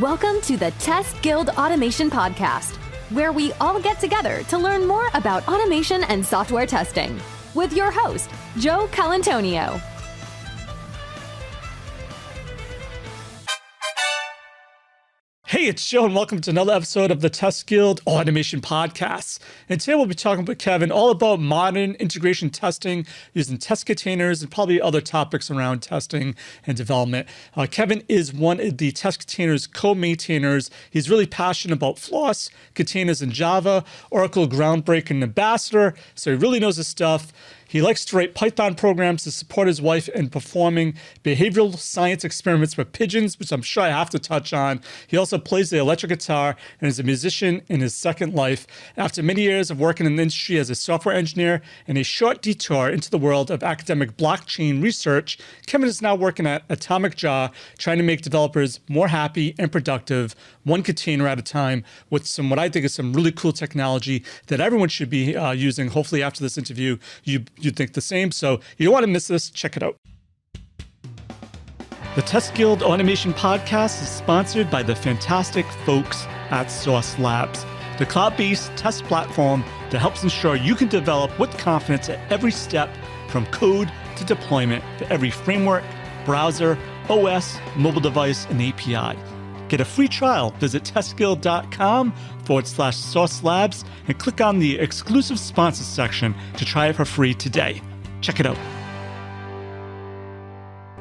Welcome to the Test Guild Automation Podcast, where we all get together to learn more about automation and software testing with your host, Joe Colantonio. Hey, it's Joe, and welcome to another episode of the Test Guild Automation Podcast. And today we'll be talking with Kevin all about modern integration testing using test containers and probably other topics around testing and development. Kevin is one of the test containers co-maintainers. He's really passionate about Floss, containers in Java, Oracle groundbreaking ambassador, so he really knows his stuff. He likes to write Python programs to support his wife in performing behavioral science experiments with pigeons, which I'm sure I have to touch on. He also plays the electric guitar and is a musician in his second life. After many years of working in the industry as a software engineer and a short detour into the world of academic blockchain research, Kevin is now working at AtomicJar, trying to make developers more happy and productive, one container at a time, with some what I think is some really cool technology that everyone should be using. Hopefully after this interview, you'd think the same. So you don't want to miss this. Check it out. The Test Guild Automation Podcast is sponsored by the fantastic folks at Sauce Labs, the cloud-based test platform that helps ensure you can develop with confidence at every step from code to deployment for every framework, browser, OS, mobile device, and API. Get a free trial. Visit testguild.com/Sauce Labs and click on the exclusive sponsors section to try it for free today. Check it out.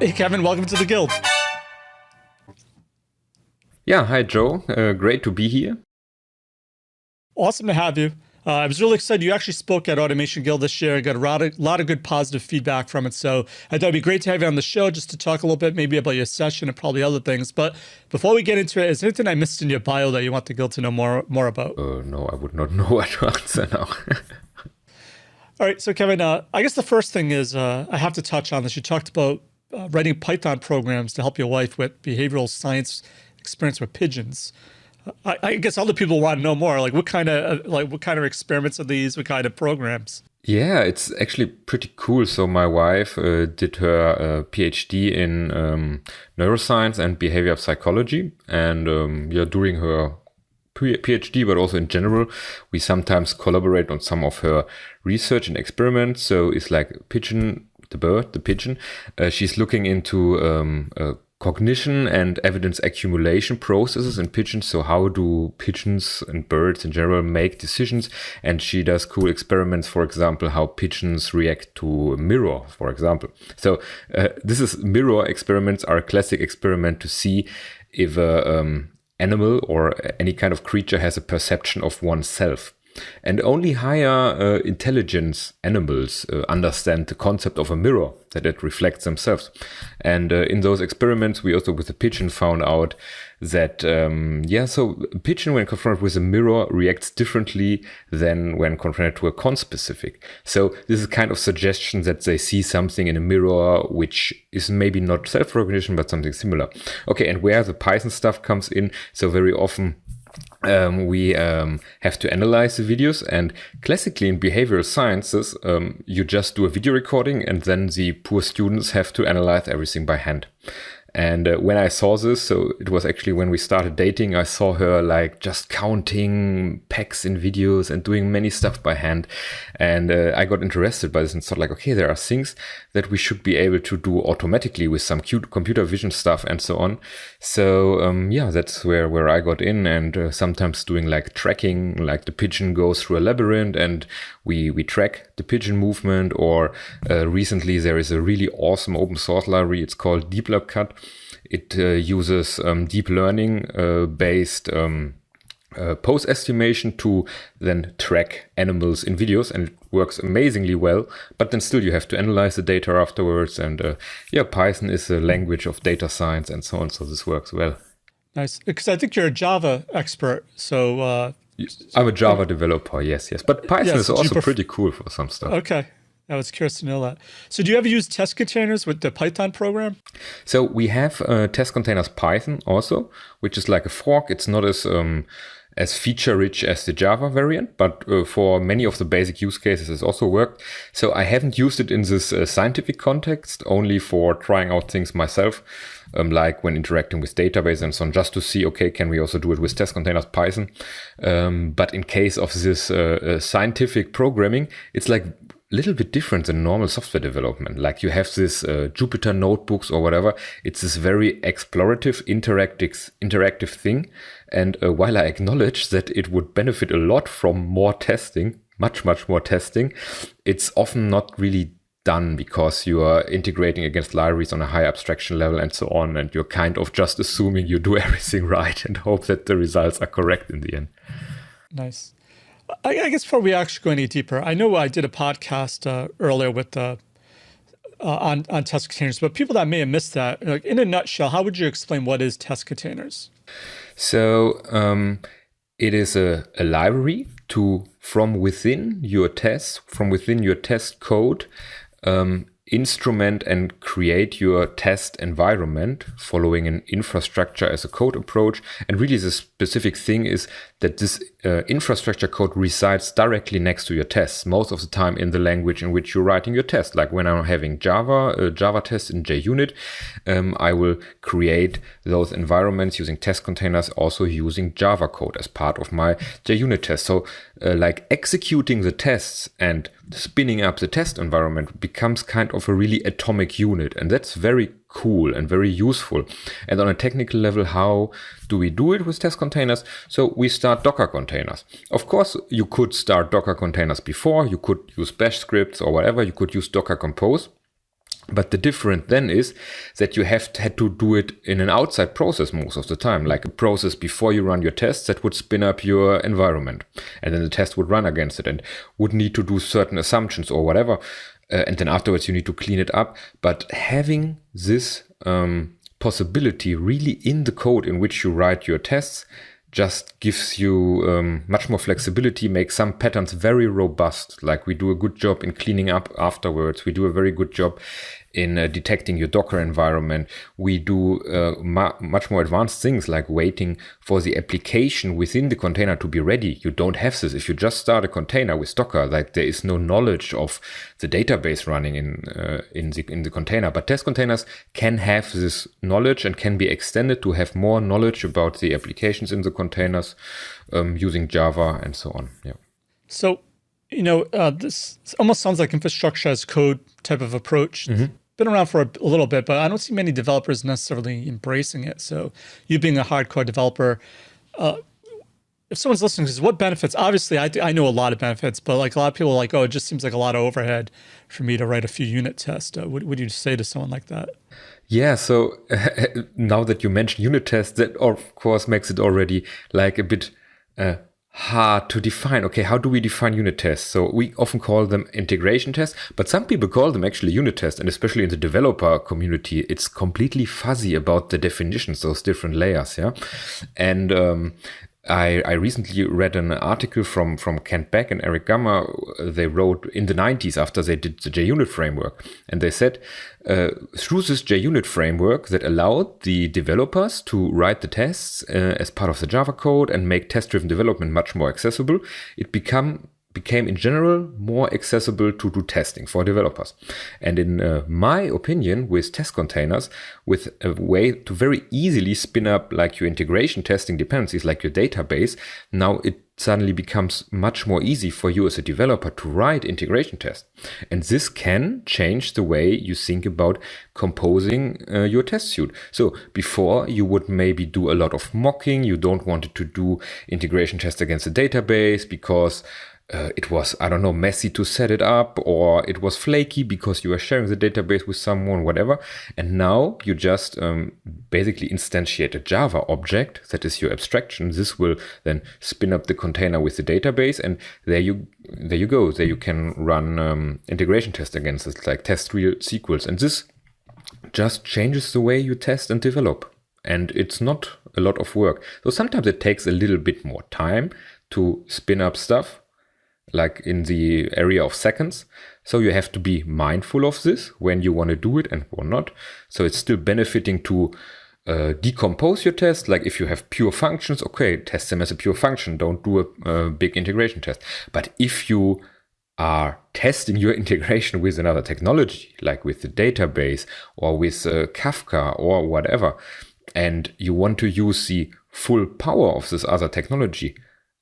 Hey, Kevin, welcome to the Guild. Yeah, hi, Joe. Great to be here. Awesome to have you. I was really excited. You actually spoke at Automation Guild this year. I got a lot of good positive feedback from it. So I thought it'd be great to have you on the show just to talk a little bit maybe about your session and probably other things. But before we get into it, is there anything I missed in your bio that you want the Guild to know more about? No, I would not know what to answer now. All right. So Kevin, I guess the first thing is I have to touch on this. You talked about writing Python programs to help your wife with behavioral science experience with pigeons. I guess other people want to know more. Like what kind of experiments are these? What kind of programs? Yeah, it's actually pretty cool. So my wife did her PhD in neuroscience and behavior psychology, and during her PhD, but also in general, we sometimes collaborate on some of her research and experiments. So it's like pigeon, the pigeon. She's looking into cognition and evidence accumulation processes in pigeons. So how do pigeons and birds in general make decisions? And she does cool experiments, for example, how pigeons react to a mirror, for example. So mirror experiments are a classic experiment to see if a animal or any kind of creature has a perception of oneself. And only higher intelligence animals understand the concept of a mirror, that it reflects themselves. And in those experiments, we also with the pigeon found out that, so a pigeon when confronted with a mirror reacts differently than when confronted to a conspecific. So this is kind of suggestion that they see something in a mirror which is maybe not self-recognition, but something similar. Okay, and where the Python stuff comes in, so very often we have to analyze the videos, and classically in behavioral sciences, you just do a video recording and then the poor students have to analyze everything by hand. And when I saw this, so it was actually when we started dating, I saw her like just counting packs in videos and doing many stuff by hand. And I got interested by this and thought like, okay, there are things that we should be able to do automatically with some cute computer vision stuff and so on. So that's where I got in, and sometimes doing like tracking, like the pigeon goes through a labyrinth and we track the pigeon movement. Or recently there is a really awesome open source library. It's called DeepLabCut. It uses deep learning based pose estimation to then track animals in videos, and it works amazingly well. But then still you have to analyze the data afterwards. And Python is a language of data science and so on. So this works well. Nice. Because I think you're a Java expert. So I'm a Java developer. Yes. But Python is also pretty cool for some stuff. Okay. I was curious to know that. So do you ever use test containers with the Python program? So we have test containers Python also, which is like a fork. It's not as feature-rich as the Java variant, but for many of the basic use cases it's also worked. So I haven't used it in this scientific context, only for trying out things myself. like when interacting with database and so on, just to see, okay, can we also do it with test containers, Python? But in case of this scientific programming, it's like a little bit different than normal software development. Like you have this Jupyter notebooks or whatever. It's this very explorative, interactive thing. And while I acknowledge that it would benefit a lot from more testing, much more testing, it's often not really done because you are integrating against libraries on a high abstraction level and so on, and you're kind of just assuming you do everything right and hope that the results are correct in the end. Nice. I guess before we actually go any deeper, I know I did a podcast earlier with on test containers, but people that may have missed that, like, in a nutshell, how would you explain what is test containers? So it is a library from within your test code, instrument and create your test environment following an infrastructure as a code approach. And really the specific thing is that this infrastructure code resides directly next to your tests, most of the time in the language in which you're writing your test. Like when I'm having Java test in JUnit, I will create those environments using test containers, also using Java code as part of my JUnit test. So like executing the tests and spinning up the test environment becomes kind of a really atomic unit. And that's very cool and very useful. And on a technical level, how do we do it with test containers? So we start Docker containers. Of course, you could start Docker containers before. You could use bash scripts or whatever. You could use Docker Compose. But the difference then is that you had to do it in an outside process most of the time, like a process before you run your tests that would spin up your environment. And then the test would run against it and would need to do certain assumptions or whatever. And then afterwards you need to clean it up. But having this possibility really in the code in which you write your tests just gives you much more flexibility, makes some patterns very robust. Like we do a good job in cleaning up afterwards. We do a very good job in detecting your Docker environment. We do much more advanced things like waiting for the application within the container to be ready. You don't have this. If you just start a container with Docker, like there is no knowledge of the database running in the container. But test containers can have this knowledge and can be extended to have more knowledge about the applications in the containers using Java and so on. Yeah. So, this almost sounds like infrastructure as code type of approach. Mm-hmm. Been around for a little bit, but I don't see many developers necessarily embracing it. So you being a hardcore developer, if someone's listening, says, what benefits? Obviously, I know a lot of benefits, but like a lot of people are like, oh, it just seems like a lot of overhead for me to write a few unit tests. What would you say to someone like that? Yeah, so now that you mentioned unit tests, that of course makes it already like a bit hard to define. Okay, how do we define unit tests? So we often call them integration tests, but some people call them actually unit tests. And especially in the developer community, it's completely fuzzy about the definitions, those different layers. Yeah. And I recently read an article from Kent Beck and Eric Gamma. They wrote in the 90s after they did the JUnit framework. And they said, through this JUnit framework that allowed the developers to write the tests as part of the Java code and make test-driven development much more accessible, it became in general more accessible to do testing for developers. And in my opinion, with test containers, with a way to very easily spin up like your integration testing dependencies, like your database, now it suddenly becomes much more easy for you as a developer to write integration tests. And this can change the way you think about composing your test suite. So before you would maybe do a lot of mocking, you don't want to do integration tests against a database because it was, I don't know, messy to set it up, or it was flaky because you were sharing the database with someone, whatever. And now you just basically instantiate a Java object that is your abstraction. This will then spin up the container with the database, and there you go. There you can run integration tests against it, like test real SQLs. And this just changes the way you test and develop. And it's not a lot of work. So sometimes it takes a little bit more time to spin up stuff, like in the area of seconds. So you have to be mindful of this when you want to do it and when not. So it's still benefiting to decompose your test. Like if you have pure functions, okay, test them as a pure function. Don't do a big integration test. But if you are testing your integration with another technology, like with the database or with Kafka or whatever, and you want to use the full power of this other technology,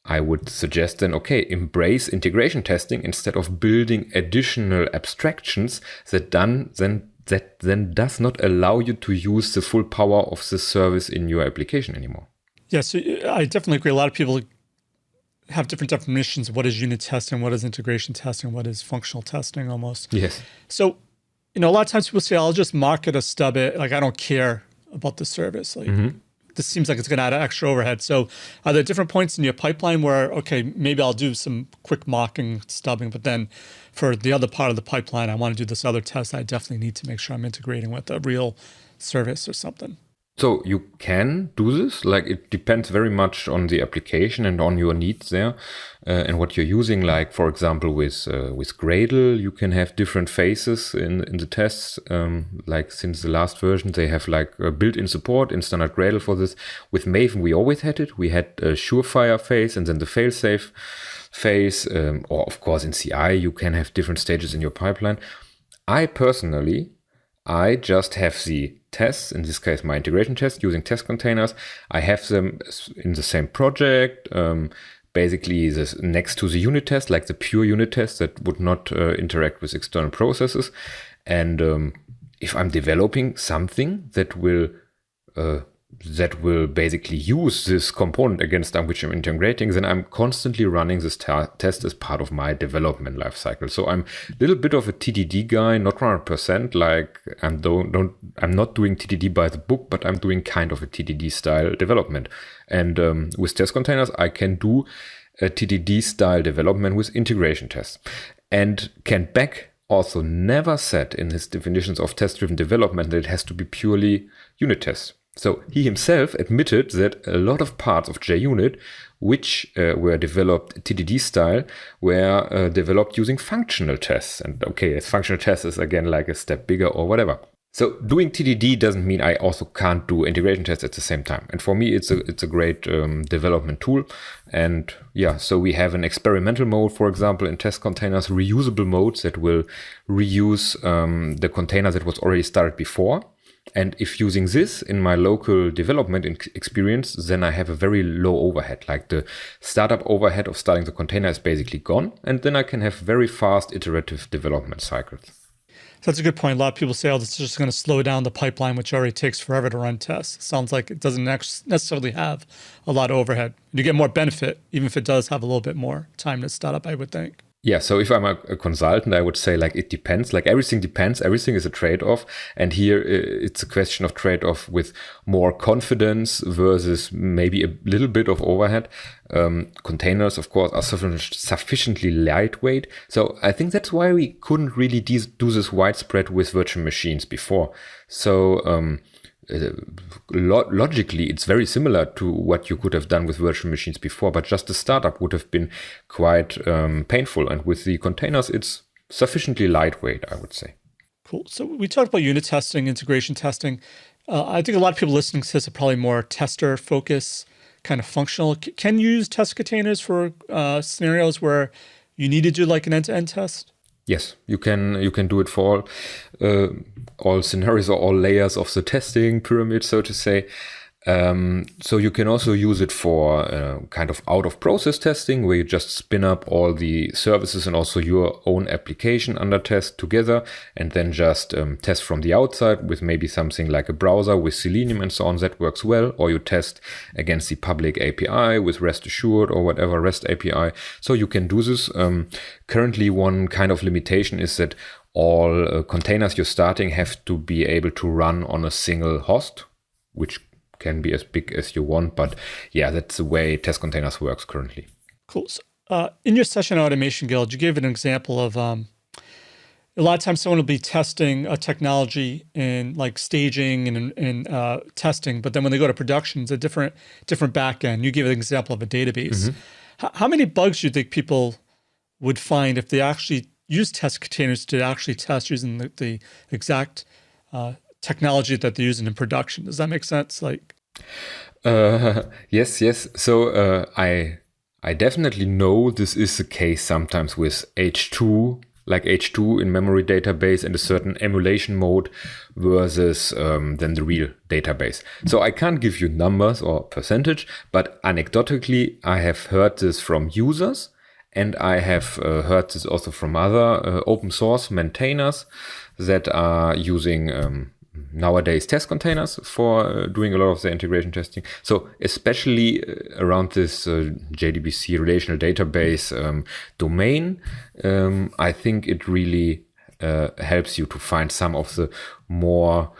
I would suggest then, okay, embrace integration testing instead of building additional abstractions that then does not allow you to use the full power of the service in your application anymore. Yeah, so I definitely agree. A lot of people have different definitions of what is unit testing, what is integration testing, what is functional testing almost. Yes. So, a lot of times people say, I'll just mark it or stub it. Like, I don't care about the service. Like, this seems like it's going to add extra overhead. So are there different points in your pipeline where, okay, maybe I'll do some quick mocking, stubbing, but then for the other part of the pipeline, I want to do this other test. I definitely need to make sure I'm integrating with a real service or something. So you can do this, like it depends very much on the application and on your needs there and what you're using. Like, for example, with Gradle, you can have different phases in the tests. Like since the last version, they have like a built-in support in standard Gradle for this. With Maven, we always had it. We had a surefire phase and then the fail-safe phase. Or of course in CI, you can have different stages in your pipeline. I just have the tests, in this case my integration test using test containers. I have them in the same project, basically this next to the unit test, like the pure unit test that would not interact with external processes. And if I'm developing something that will basically use this component against which I'm integrating, then I'm constantly running this test as part of my development lifecycle. So I'm a little bit of a TDD guy, not 100%. Like I'm not doing TDD by the book, but I'm doing kind of a TDD style development. And with test containers, I can do a TDD style development with integration tests. And Ken Beck also never said in his definitions of test-driven development that it has to be purely unit tests. So he himself admitted that a lot of parts of JUnit, which were developed TDD style, were developed using functional tests. And okay, as functional tests is again like a step bigger or whatever. So doing TDD doesn't mean I also can't do integration tests at the same time. And for me, it's a great development tool. And yeah, so we have an experimental mode, for example, in test containers, reusable modes that will reuse the container that was already started before. And if using this in my local development experience, then I have a very low overhead. Like the startup overhead of starting the container is basically gone. And then I can have very fast iterative development cycles. So that's a good point. A lot of people say, oh, this is just going to slow down the pipeline, which already takes forever to run tests. Sounds like it doesn't necessarily have a lot of overhead. You get more benefit, even if it does have a little bit more time to start up, I would think. Yeah, so if I'm a consultant, I would say like it depends. Like everything depends. Everything is a trade-off. And here it's a question of trade-off with more confidence versus maybe a little bit of overhead. Containers, of course, are sufficiently lightweight. So I think that's why we couldn't really do this widespread with virtual machines before. So logically, it's very similar to what you could have done with virtual machines before, but just the startup would have been quite painful. And with the containers, it's sufficiently lightweight, I would say. Cool. So we talked about unit testing, integration testing. I think a lot of people listening to this are probably more tester focus, kind of functional. Can you use test containers for scenarios where you need to do like an end-to-end test? Yes, you can do it for all scenarios or all layers of the testing pyramid, so to say. So you can also use it for kind of out-of-process testing, where you just spin up all the services and also your own application under test together, and then just test from the outside with maybe something like a browser with Selenium and so on. That works well. Or you test against the public API with REST Assured or whatever REST API. So you can do this. Currently, one kind of limitation is that all containers you're starting have to be able to run on a single host, which can be as big as you want, but yeah, that's the way test containers works currently. Cool. So, in your session Automation Guild, you gave an example of a lot of times someone will be testing a technology in like staging and testing, but then when they go to production, it's a different backend. You gave an example of a database. Mm-hmm. How many bugs do you think people would find if they actually use test containers to actually test using the exact technology that they're using in production? Does that make sense? Like, yes. So I I definitely know this is the case sometimes with H2, like H2 in memory database and a certain emulation mode versus then the real database. So I can't give you numbers or percentage, but anecdotally, I have heard this from users, and I have heard this also from other open source maintainers that are using nowadays test containers for doing a lot of the integration testing. So especially around this JDBC relational database domain, I think it really helps you to find some of the more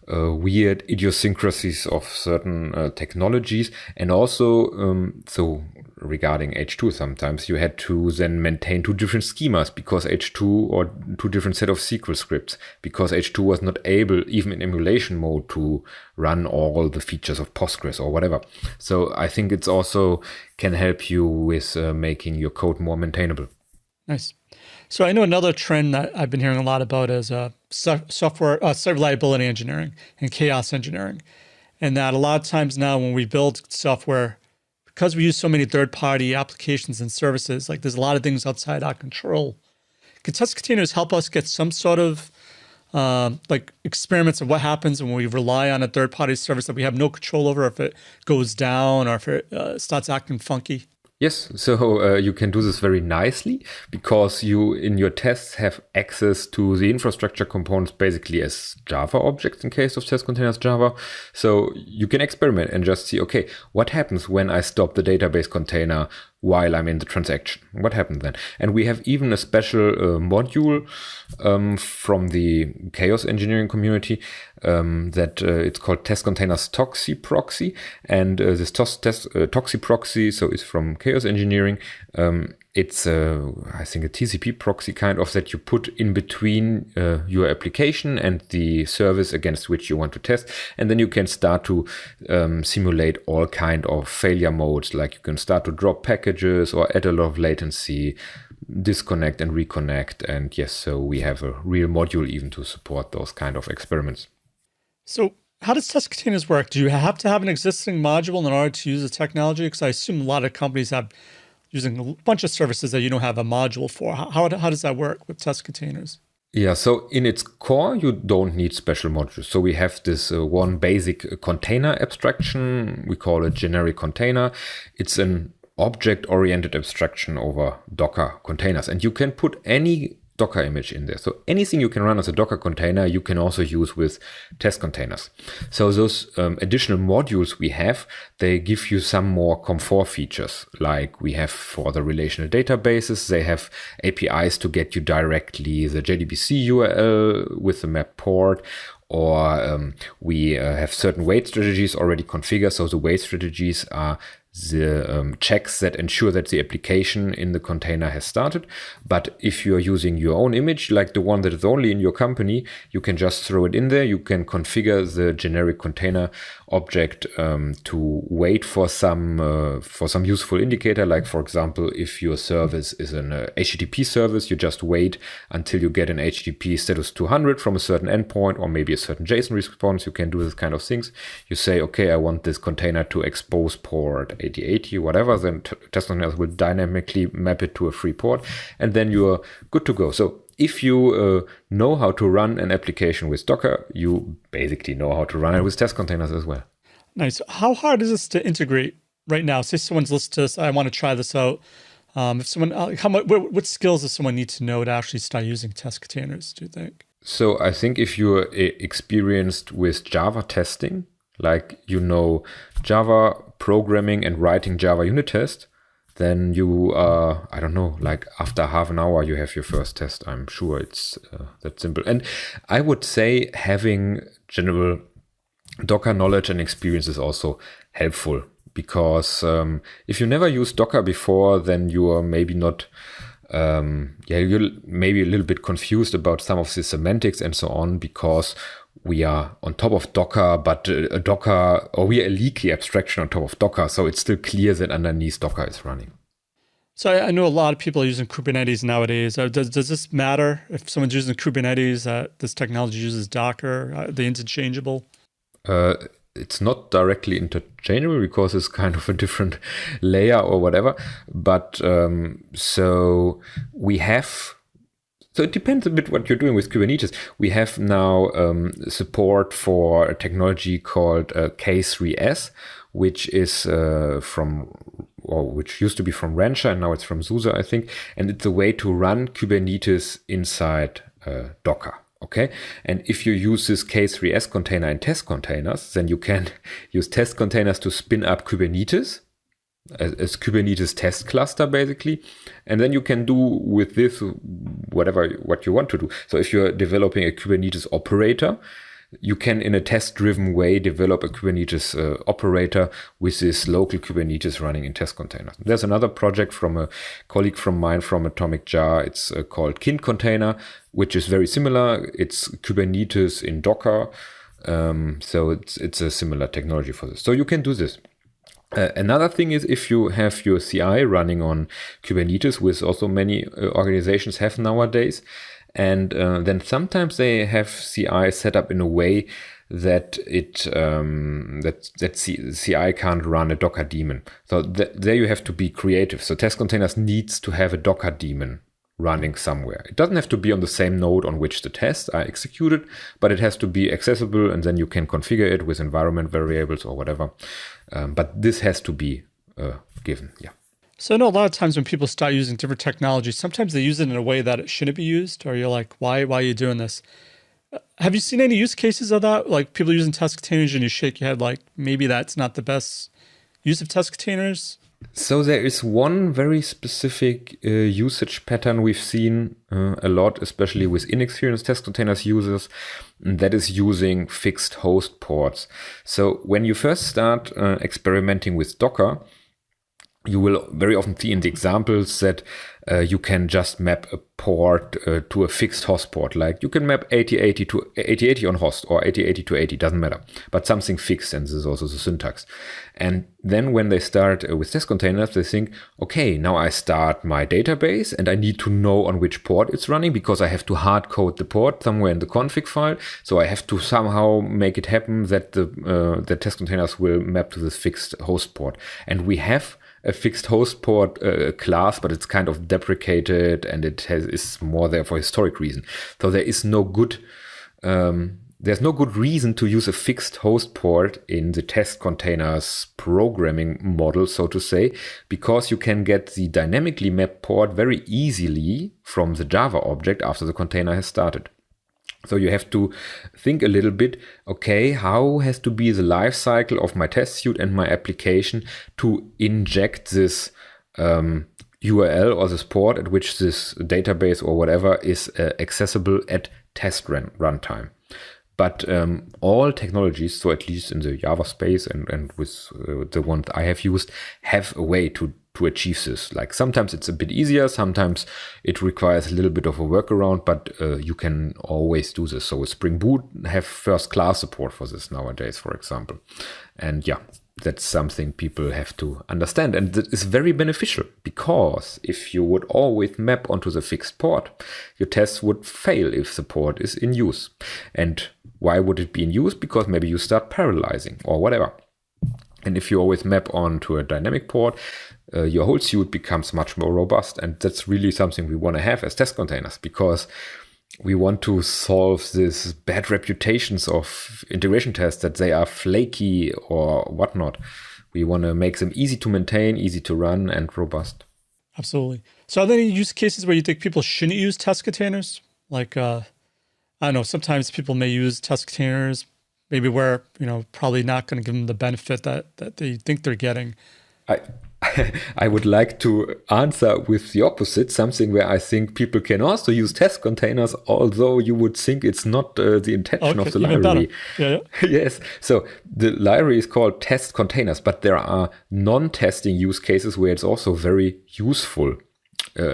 weird idiosyncrasies of certain technologies. And also, so regarding H2, sometimes you had to then maintain two different schemas because H2 or two different set of SQL scripts because H2 was not able, even in emulation mode, to run all the features of Postgres or whatever. So I think it's also can help you with making your code more maintainable. Nice. So I know another trend that I've been hearing a lot about is software site reliability engineering and chaos engineering. And that a lot of times now when we build software, because we use so many third-party applications and services, like there's a lot of things outside our control. Can test containers help us get some sort of like experiments of what happens when we rely on a third-party service that we have no control over, if it goes down or if it starts acting funky? Yes, so you can do this very nicely because you, in your tests, have access to the infrastructure components basically as Java objects in case of test containers Java. So you can experiment and just see, okay, what happens when I stop the database container while I'm in the transaction? What happens then? And we have even a special module from the chaos engineering community that it's called Test Containers Toxi Proxy. And this Toxi Proxy, so it's from chaos engineering. It's, I think, a TCP proxy kind of that you put in between your application and the service against which you want to test. And then you can start to simulate all kind of failure modes, like you can start to drop packages or add a lot of latency, disconnect and reconnect. And yes, so we have a real module even to support those kind of experiments. So how does test containers work? Do you have to have an existing module in order to use the technology? Because I assume a lot of companies have using a bunch of services that you don't have a module for. How does that work with test containers? Yeah, so in its core, you don't need special modules. So we have this one basic container abstraction. We call it generic container. It's an object-oriented abstraction over Docker containers. And you can put any Docker image in there. So anything you can run as a Docker container, you can also use with test containers. So those additional modules we have, they give you some more comfort features, like we have for the relational databases. They have APIs to get you directly the JDBC URL with the map port, or we have certain wait strategies already configured. So the wait strategies are the checks that ensure that the application in the container has started. But if you're using your own image, like the one that is only in your company, you can just throw it in there. You can configure the generic container object to wait for some useful indicator. Like, for example, if your service is an HTTP service, you just wait until you get an HTTP status 200 from a certain endpoint or maybe a certain JSON response. You can do this kind of things. You say, okay, I want this container to expose port 8080, whatever, then test containers will dynamically map it to a free port, and then you're good to go. So if you know how to run an application with Docker, you basically know how to run it with test containers as well. Nice. How hard is this to integrate right now? Say someone's listening to this, I want to try this out. If someone, what skills does someone need to know to actually start using test containers, do you think? So I think if you're experienced with Java testing, like you know Java programming and writing Java unit test, then you I don't know, like after half an hour you have your first test. I'm sure it's that simple. And I would say having general Docker knowledge and experience is also helpful, because if you never used Docker before, then you are maybe not you're maybe a little bit confused about some of the semantics and so on, because we are on top of Docker, but we are a leaky abstraction on top of Docker. So it's still clear that underneath Docker is running. So I know a lot of people are using Kubernetes nowadays. Does this matter if someone's using Kubernetes, this technology uses Docker? Are they interchangeable? it's not directly interchangeable because it's kind of a different layer or whatever. But so it depends a bit what you're doing with Kubernetes. We have now support for a technology called K3S, which is which used to be from Rancher and now it's from SUSE, I think. And it's a way to run Kubernetes inside Docker. Okay, and if you use this K3S container in test containers, then you can use test containers to spin up Kubernetes as Kubernetes test cluster, basically. And then you can do with this what you want to do. So if you're developing a Kubernetes operator, you can, in a test-driven way, develop a Kubernetes operator with this local Kubernetes running in test containers. There's another project from a colleague from mine from AtomicJar. It's called Kind Container, which is very similar. It's Kubernetes in Docker. So it's a similar technology for this. So you can do this. Another thing is if you have your CI running on Kubernetes, which also many organizations have nowadays, and then sometimes they have CI set up in a way that CI can't run a Docker daemon. So there you have to be creative. So test containers needs to have a Docker daemon running somewhere. It doesn't have to be on the same node on which the tests are executed, but it has to be accessible, and then you can configure it with environment variables or whatever. But this has to be given. Yeah. So I know a lot of times when people start using different technologies, sometimes they use it in a way that it shouldn't be used, or you're like, why are you doing this? Have you seen any use cases of that? Like people using test containers and you shake your head like, maybe that's not the best use of test containers? So there is one very specific usage pattern we've seen a lot, especially with inexperienced test containers users, and that is using fixed host ports. So when you first start experimenting with Docker, you will very often see in the examples that you can just map a port to a fixed host port. Like you can map 8080 to 8080 on host or 8080 to 80, doesn't matter. But something fixed, and this is also the syntax. And then when they start with test containers, they think, okay, now I start my database and I need to know on which port it's running because I have to hard code the port somewhere in the config file. So I have to somehow make it happen that the test containers will map to this fixed host port. And we have a fixed host port class, but it's kind of deprecated and is more there for historic reason. So there is no good there's no good reason to use a fixed host port in the test containers programming model, so to say, because you can get the dynamically mapped port very easily from the Java object after the container has started. So you have to think a little bit, okay, how has to be the life cycle of my test suite and my application to inject this URL or this port at which this database or whatever is accessible at test runtime. But all technologies, so at least in the Java space and with the ones I have used, have a way to achieve this. Like sometimes it's a bit easier, sometimes it requires a little bit of a workaround, but you can always do this. So with Spring Boot have first class support for this nowadays, for example. And yeah, that's something people have to understand. And that is very beneficial because if you would always map onto the fixed port, your tests would fail if the port is in use. And why would it be in use? Because maybe you start parallelizing or whatever. And if you always map onto a dynamic port, your whole suite becomes much more robust. And that's really something we want to have as test containers because we want to solve this bad reputations of integration tests that they are flaky or whatnot. We want to make them easy to maintain, easy to run, and robust. Absolutely. So are there any use cases where you think people shouldn't use test containers? Like, I don't know, sometimes people may use test containers, maybe where, probably not going to give them the benefit that they think they're getting. I would like to answer with the opposite, something where I think people can also use test containers, although you would think it's not the intention of the library. Yeah. Yes. So the library is called test containers, but there are non-testing use cases where it's also very useful.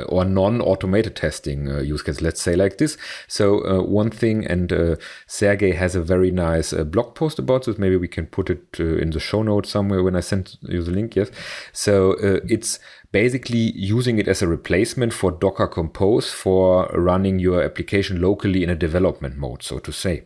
Or non-automated testing use case, let's say like this. So one thing, and Sergey has a very nice blog post about this. Maybe we can put it in the show notes somewhere when I send you the link, yes. So it's basically using it as a replacement for Docker Compose for running your application locally in a development mode, so to say.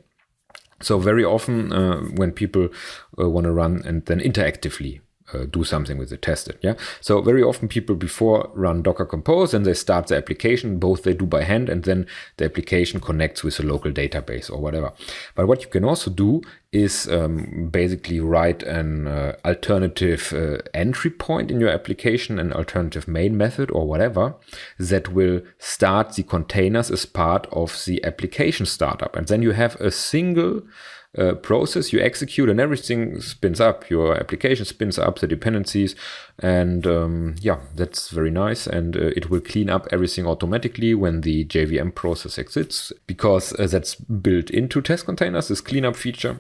So very often when people want to run and then interactively do something with it, test it. Yeah. So very often people before run Docker Compose and they start the application, both they do by hand and then the application connects with a local database or whatever. But what you can also do is basically write an alternative entry point in your application, an alternative main method or whatever that will start the containers as part of the application startup. And then you have a single process you execute and everything spins up. Your application spins up the dependencies and that's very nice. And it will clean up everything automatically when the JVM process exits because that's built into test containers, this cleanup feature.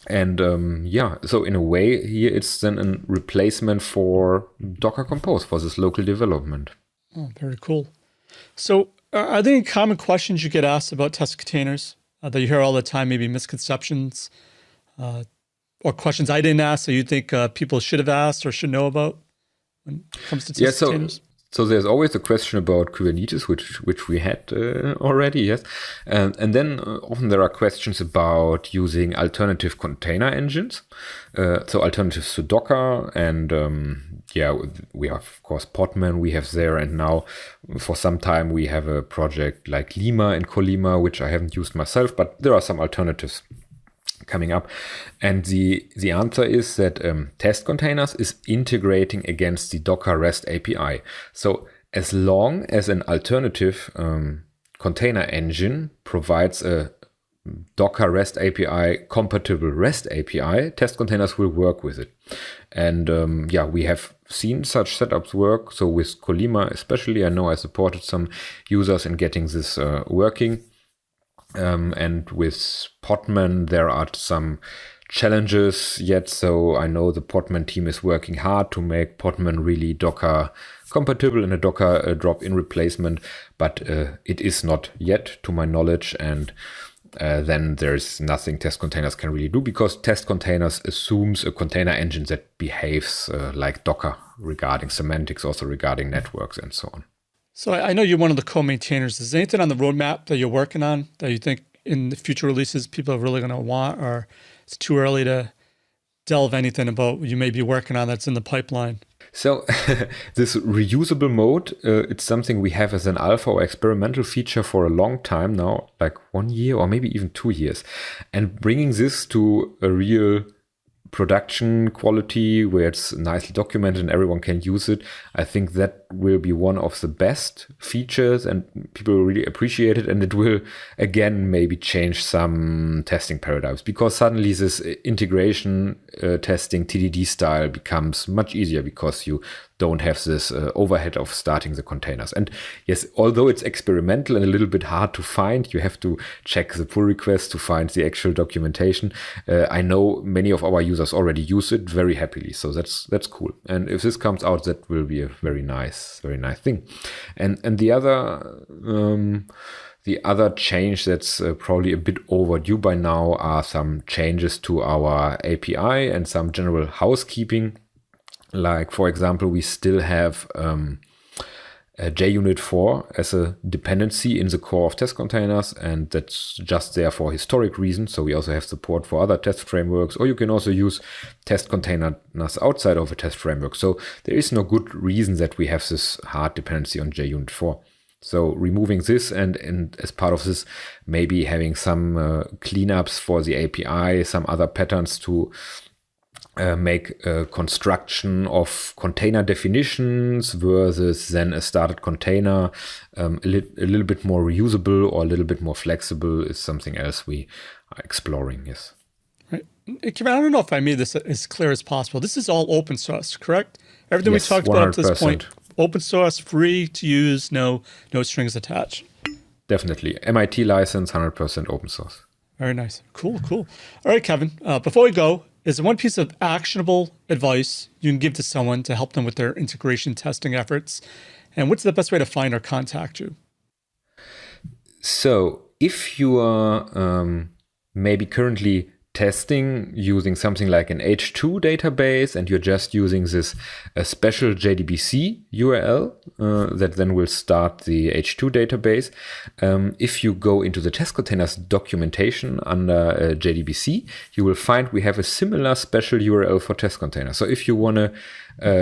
And so in a way here it's then a replacement for Docker Compose for this local development. Oh, very cool. So are there any common questions you get asked about test containers? That you hear all the time, maybe misconceptions or questions I didn't ask that you think people should have asked or should know about when it comes to test containers? So there's always a question about Kubernetes, which we had already, yes. And then often there are questions about using alternative container engines, so alternatives to Docker. And we have, of course, Podman we have there. And now for some time we have a project like Lima and Colima, which I haven't used myself, but there are some alternatives coming up. And the answer is that test containers is integrating against the Docker REST API. So as long as an alternative container engine provides a Docker REST API compatible REST API, test containers will work with it. And we have seen such setups work. So with Colima especially, I know I supported some users in getting this working. And with Podman, there are some challenges yet. So I know the Podman team is working hard to make Podman really Docker compatible and a Docker drop-in replacement, but it is not yet, to my knowledge. And then there's nothing test containers can really do because test containers assumes a container engine that behaves like Docker regarding semantics, also regarding networks and so on. So I know you're one of the co-maintainers. Is there anything on the roadmap that you're working on that you think in the future releases people are really going to want, or it's too early to delve anything about what you may be working on that's in the pipeline? So this reusable mode, it's something we have as an alpha or experimental feature for a long time now, like 1 year or maybe even 2 years. And bringing this to a real production quality where it's nicely documented and everyone can use it, I think that will be one of the best features and people will really appreciate it. And it will again maybe change some testing paradigms because suddenly this integration testing TDD style becomes much easier because you don't have this overhead of starting the containers. And yes, although it's experimental and a little bit hard to find, you have to check the pull request to find the actual documentation. I know many of our users already use it very happily, so that's cool. And if this comes out, that will be a very nice thing. And the other change that's probably a bit overdue by now are some changes to our API and some general housekeeping. Like, for example, we still have a JUnit 4 as a dependency in the core of test containers, and that's just there for historic reasons. So we also have support for other test frameworks, or you can also use test containers outside of a test framework. So there is no good reason that we have this hard dependency on JUnit 4. So removing this and as part of this, maybe having some cleanups for the API, some other patterns to make a construction of container definitions versus then a started container a little bit more reusable or a little bit more flexible is something else we are exploring, yes. Right. Kevin, I don't know if I made this as clear as possible. This is all open source, correct? Everything yes, we talked about up to this 100%. point, open source, free to use, no strings attached. Definitely. MIT license, 100% open source. Very nice. Cool. All right, Kevin, before we go, is there one piece of actionable advice you can give to someone to help them with their integration testing efforts? And what's the best way to find or contact you? So if you are maybe currently testing using something like an H2 database, and you're just using this special JDBC URL that then will start the H2 database. If you go into the test containers documentation under JDBC, you will find we have a similar special URL for test containers. So if you want to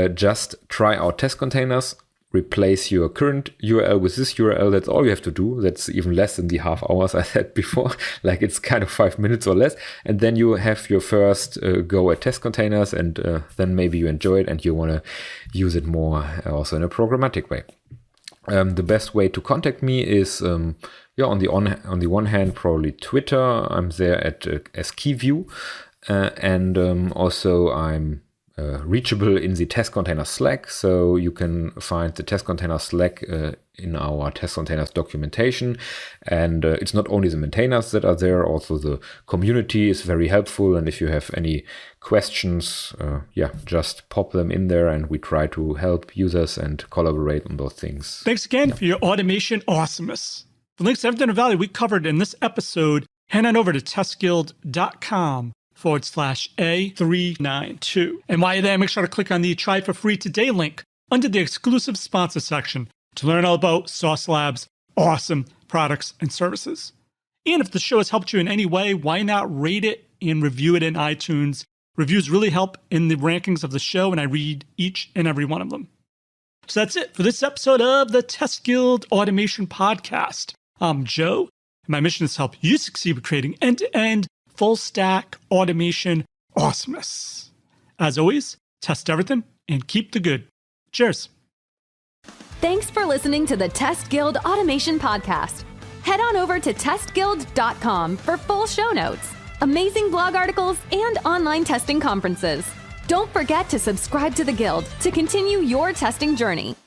just try out test containers, replace your current URL with this URL. That's all you have to do. That's even less than the half hours I said before. Like it's kind of 5 minutes or less. And then you have your first go at test containers, and then maybe you enjoy it and you want to use it more also in a programmatic way. The best way to contact me is on the one hand, probably Twitter. I'm there as KeyView. And also I'm reachable in the test container Slack. So you can find the test container Slack in our test containers documentation. And it's not only the maintainers that are there, also the community is very helpful. And if you have any questions, just pop them in there and we try to help users and collaborate on those things. Thanks again for your automation awesomeness. The links to everything of value we covered in this episode, head on over to testguild.com/A392. And while you're there, make sure to click on the Try for Free Today link under the exclusive sponsor section to learn all about Sauce Lab's awesome products and services. And if the show has helped you in any way, why not rate it and review it in iTunes? Reviews really help in the rankings of the show, and I read each and every one of them. So that's it for this episode of the Test Guild Automation Podcast. I'm Joe, and my mission is to help you succeed with creating end-to-end full stack automation awesomeness. As always, test everything and keep the good. Cheers. Thanks for listening to the Test Guild Automation Podcast. Head on over to testguild.com for full show notes, amazing blog articles, and online testing conferences. Don't forget to subscribe to the Guild to continue your testing journey.